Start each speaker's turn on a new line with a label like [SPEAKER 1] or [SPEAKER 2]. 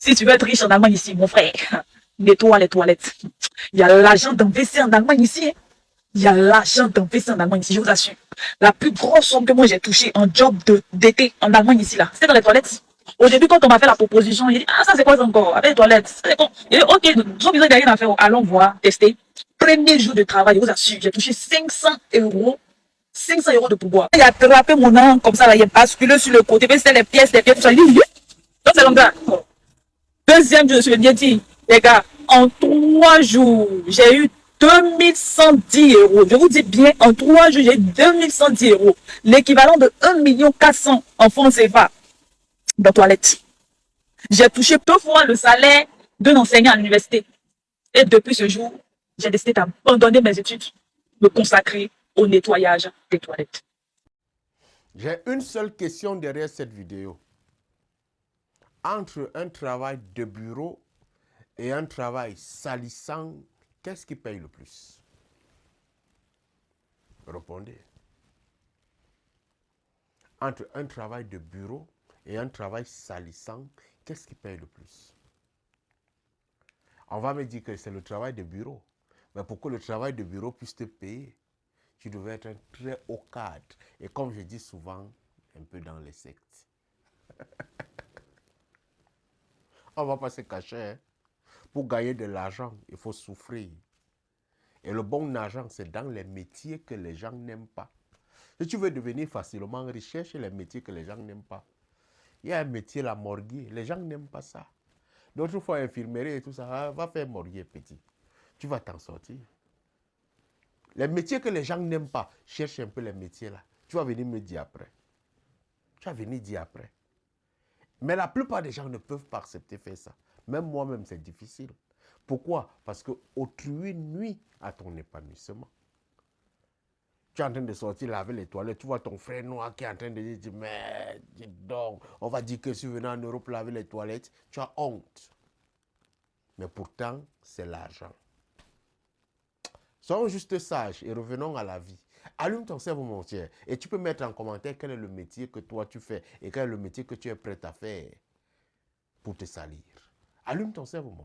[SPEAKER 1] Si tu veux être riche en Allemagne ici, mon frère, nettoie les toilettes. Il y a l'argent d'investir en Allemagne ici. Hein. Il y a l'argent d'investir en Allemagne ici, je vous assure. La plus grosse somme que moi j'ai touchée en job d'été en Allemagne ici, là, c'était dans les toilettes. Au début, quand on m'a fait la proposition, j'ai dit, ah, ça c'est quoi ça encore? Avec les toilettes. C'est quoi? J'ai dit, ok, nous avons rien à faire. Allons voir, tester. Premier jour de travail, je vous assure, j'ai touché 500 euros. 500 euros de pouvoir. Il a attrapé mon âme comme ça, là, il a basculé sur le côté, mais c'était les pièces, tout ça. Il dit, donc c'est comme ça. Deuxième jour, je me suis dit, les gars, en 3 jours, j'ai eu 2110 euros. Je vous dis bien, en 3 jours, j'ai eu 2110 euros. L'équivalent de 1,4 million en francs CFA dans toilette. J'ai touché 2 fois le salaire d'un enseignant à l'université. Et depuis ce jour, j'ai décidé d'abandonner mes études, me consacrer au nettoyage des toilettes.
[SPEAKER 2] J'ai une seule question derrière cette vidéo. Entre un travail de bureau et un travail salissant, qu'est-ce qui paye le plus? Répondez. Entre un travail de bureau et un travail salissant, qu'est-ce qui paye le plus? On va me dire que c'est le travail de bureau. Mais pour que le travail de bureau puisse te payer, tu devais être un très haut cadre. Et comme je dis souvent, un peu dans les sectes. On ne va pas se cacher. Hein? Pour gagner de l'argent, il faut souffrir. Et le bon argent, c'est dans les métiers que les gens n'aiment pas. Si tu veux devenir facilement riche, cherche les métiers que les gens n'aiment pas. Il y a un métier, la morgue. Les gens n'aiment pas ça. D'autres fois, infirmerie et tout ça, va faire morgue petit. Tu vas t'en sortir. Les métiers que les gens n'aiment pas, cherche un peu les métiers là. Tu vas venir me dire après. Tu vas venir dire après. Mais la plupart des gens ne peuvent pas accepter faire ça. Même moi-même, c'est difficile. Pourquoi? Parce que autrui nuit à ton épanouissement. Tu es en train de sortir laver les toilettes, tu vois ton frère noir qui est en train de dire, mais dis donc, on va dire que si tu venais en Europe laver les toilettes, tu as honte. Mais pourtant, c'est l'argent. Soyons juste sages et revenons à la vie. Allume ton cerveau, mon cher, et tu peux mettre en commentaire quel est le métier que toi tu fais et quel est le métier que tu es prêt à faire pour te salir. Allume ton cerveau, mon frère.